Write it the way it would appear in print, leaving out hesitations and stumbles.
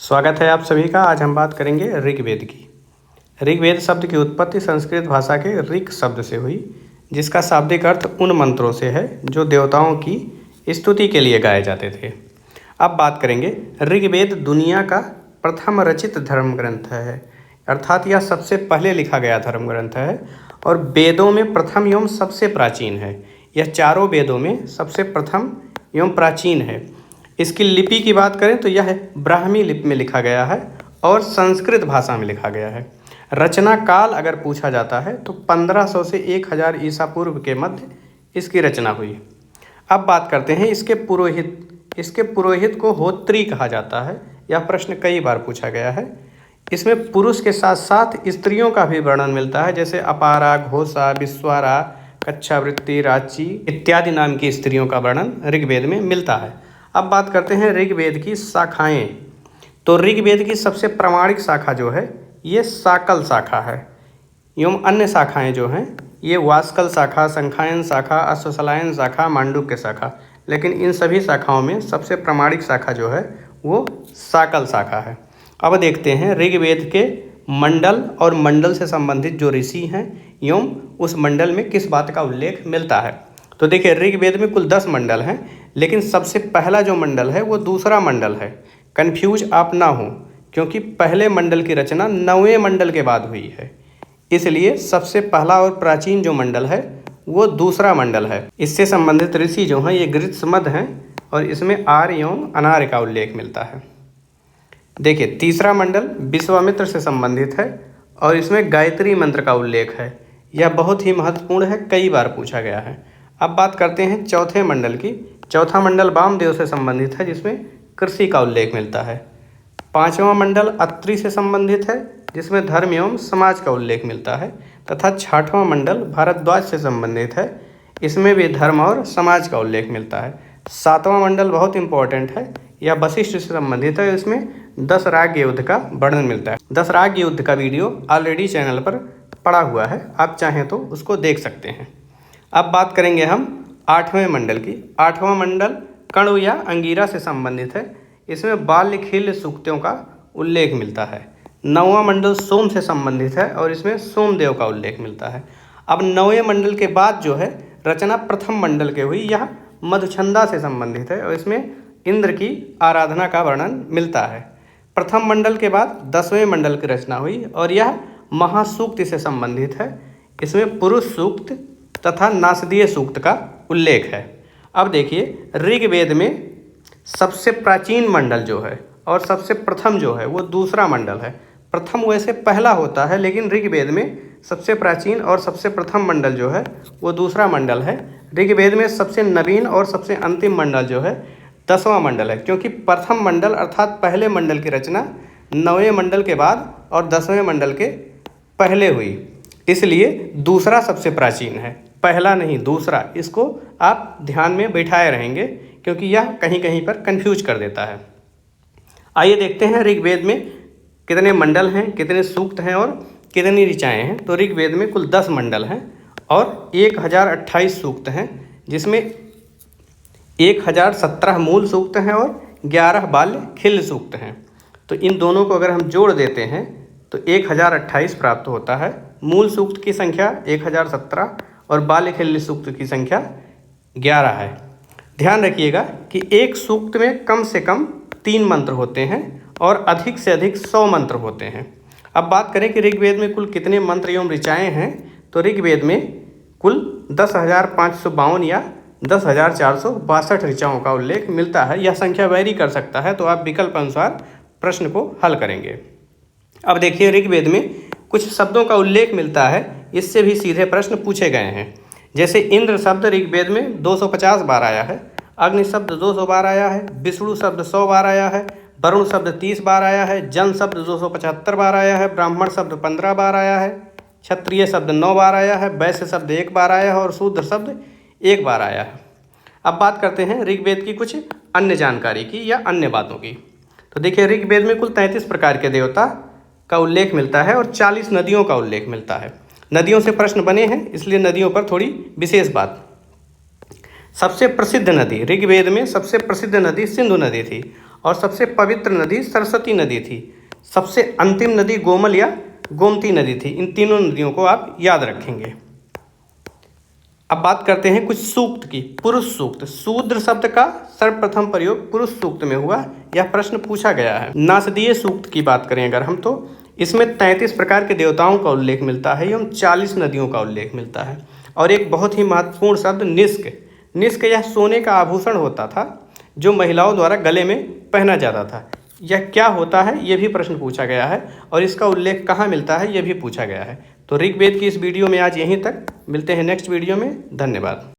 स्वागत है आप सभी का। आज हम बात करेंगे ऋग्वेद की। ऋग्वेद शब्द की उत्पत्ति संस्कृत भाषा के ऋक् शब्द से हुई, जिसका शाब्दिक अर्थ उन मंत्रों से है जो देवताओं की स्तुति के लिए गाए जाते थे। अब बात करेंगे ऋग्वेद दुनिया का प्रथम रचित धर्म ग्रंथ है, अर्थात यह सबसे पहले लिखा गया धर्म ग्रंथ है और वेदों में प्रथम एवं सबसे प्राचीन है। यह चारों वेदों में सबसे प्रथम एवं प्राचीन है। इसकी लिपि की बात करें तो यह ब्राह्मी लिपि में लिखा गया है और संस्कृत भाषा में लिखा गया है। रचना काल अगर पूछा जाता है तो 1500 से 1000 ईसा पूर्व के मध्य इसकी रचना हुई। अब बात करते हैं इसके पुरोहित। इसके पुरोहित को होत्री कहा जाता है। यह प्रश्न कई बार पूछा गया है। इसमें पुरुष के साथ साथ स्त्रियों का भी वर्णन मिलता है, जैसे अपारा, घोषा, विश्वारा, कच्छावृत्ति, राची इत्यादि नाम की स्त्रियों का वर्णन ऋग्वेद में मिलता है। अब बात करते हैं ऋग्वेद की शाखाएं। तो ऋग्वेद की सबसे प्रामाणिक शाखा जो है ये साकल शाखा है, एवं अन्य शाखाएं जो हैं ये वास्कल शाखा, संखायन शाखा, अश्वशलायन शाखा, मांडुक्य शाखा। लेकिन इन सभी शाखाओं में सबसे प्रामाणिक शाखा जो है वो साकल शाखा है। अब देखते हैं ऋग्वेद के मंडल और मंडल से संबंधित जो ऋषि हैं एवं उस मंडल में किस बात का उल्लेख मिलता है। तो देखिए ऋग्वेद में कुल 10 मंडल हैं, लेकिन सबसे पहला जो मंडल है वो दूसरा मंडल है। कन्फ्यूज आप ना हो, क्योंकि पहले मंडल की रचना 9वें मंडल के बाद हुई है, इसलिए सबसे पहला और प्राचीन जो मंडल है वो दूसरा मंडल है। इससे संबंधित ऋषि जो हैं ये गृत्समद हैं और इसमें आर्य एवं अनार्य का उल्लेख मिलता है। देखिए तीसरा मंडल विश्वामित्र से संबंधित है और इसमें गायत्री मंत्र का उल्लेख है। यह बहुत ही महत्वपूर्ण है, कई बार पूछा गया है। अब बात करते हैं चौथे मंडल की। चौथा मंडल वामदेव से संबंधित है, जिसमें कृषि का उल्लेख मिलता है। पांचवा मंडल अत्रि से संबंधित है, जिसमें धर्म एवं समाज का उल्लेख मिलता है। तथा छठवां मंडल भारद्वाज से संबंधित है, इसमें भी धर्म और समाज का उल्लेख मिलता है। सातवां मंडल बहुत इंपॉर्टेंट है, यह वशिष्ठ से संबंधित है, इसमें 10 राग युद्ध का वर्णन मिलता है। 10 राग युद्ध का वीडियो ऑलरेडी चैनल पर पड़ा हुआ है, आप चाहें तो उसको देख सकते हैं। अब बात करेंगे हम 8वें मंडल की। 8वां मंडल कण्व या अंगीरा से संबंधित है, इसमें बाल्य खिल्य सूक्तों का उल्लेख मिलता है। 9वां मंडल सोम से संबंधित है और इसमें सोमदेव का उल्लेख मिलता है। अब 9वें मंडल के बाद जो है रचना प्रथम मंडल के हुई, यह मधुछंदा से संबंधित है और इसमें इंद्र की आराधना का वर्णन मिलता है। प्रथम मंडल के बाद 10वें मंडल की रचना हुई और यह महासूक्त से संबंधित है, इसमें पुरुष सूक्त तथा नासदीय सूक्त का उल्लेख है। अब देखिए ऋग्वेद में सबसे प्राचीन मंडल जो है और सबसे प्रथम जो है वो दूसरा मंडल है। प्रथम वैसे पहला होता है, लेकिन ऋग्वेद में सबसे प्राचीन और सबसे प्रथम मंडल जो है वो दूसरा मंडल है। ऋग्वेद में सबसे नवीन और सबसे अंतिम मंडल जो है 10वां मंडल है, क्योंकि प्रथम मंडल अर्थात पहले मंडल की रचना 9वें मंडल के बाद और 10वें मंडल के पहले हुई, इसलिए दूसरा सबसे प्राचीन है, पहला नहीं दूसरा। इसको आप ध्यान में बैठाए रहेंगे, क्योंकि यह कहीं कहीं पर कंफ्यूज कर देता है। आइए देखते हैं ऋग्वेद में कितने मंडल हैं, कितने सूक्त हैं और कितनी ऋचाएँ हैं। तो ऋग्वेद में कुल 10 मंडल हैं और 1028 सूक्त हैं, जिसमें 1017 मूल सूक्त हैं और 11 बाल्य खिल्य सूक्त हैं। तो इन दोनों को अगर हम जोड़ देते हैं तो 1028 प्राप्त होता है। मूल सूक्त की संख्या 1017 और बाल्य खिल्य सूक्त की संख्या 11 है। ध्यान रखिएगा कि एक सूक्त में कम से कम 3 मंत्र होते हैं और अधिक से अधिक 100 मंत्र होते हैं। अब बात करें कि ऋग्वेद में कुल कितने मंत्र एवं ऋचाएँ हैं, तो ऋग्वेद में कुल 10,552 या 10,462 ऋचाओं का उल्लेख मिलता है। यह संख्या वैरी कर सकता है, तो आप विकल्प अनुसार प्रश्न को हल करेंगे। अब देखिए ऋग्वेद में कुछ शब्दों का उल्लेख मिलता है, इससे भी सीधे प्रश्न पूछे गए हैं। जैसे इंद्र शब्द ऋग्वेद में 250 बार आया है, अग्नि शब्द 200 बार आया है, विष्णु शब्द 100 बार आया है, वरुण शब्द 30 बार आया है, जन शब्द 275 बार आया है, ब्राह्मण शब्द 15 बार आया है, क्षत्रिय शब्द 9 बार आया है, वैश्य शब्द 1 बार आया है और शूद्र शब्द 1 बार आया है। अब बात करते हैं ऋग्वेद की कुछ अन्य जानकारी की या अन्य बातों की। तो देखिए ऋग्वेद में कुल 33 प्रकार के देवता का उल्लेख मिलता है और 40 नदियों का उल्लेख मिलता है। नदियों से प्रश्न बने हैं, इसलिए नदियों पर थोड़ी विशेष बात। सबसे प्रसिद्ध नदी ऋग्वेद में सबसे प्रसिद्ध नदी सिंधु नदी थी और सबसे पवित्र नदी सरस्वती नदी थी। सबसे अंतिम नदी गोमल या गोमती नदी थी। इन तीनों नदियों को आप याद रखेंगे। अब बात करते हैं कुछ सूक्त की। पुरुष सूक्त, शूद्र शब्द का सर्वप्रथम प्रयोग पुरुष सूक्त में हुआ। यह प्रश्न पूछा गया है। नासदीय सूक्त की बात करें अगर हम, तो इसमें 33 प्रकार के देवताओं का उल्लेख मिलता है एवं 40 नदियों का उल्लेख मिलता है। और एक बहुत ही महत्वपूर्ण शब्द निष्क। निष्क यह सोने का आभूषण होता था जो महिलाओं द्वारा गले में पहना जाता था। यह क्या होता है ये भी प्रश्न पूछा गया है और इसका उल्लेख कहाँ मिलता है ये भी पूछा गया है। तो ऋग्वेद की इस वीडियो में आज यहीं तक। मिलते हैं नेक्स्ट वीडियो में। धन्यवाद।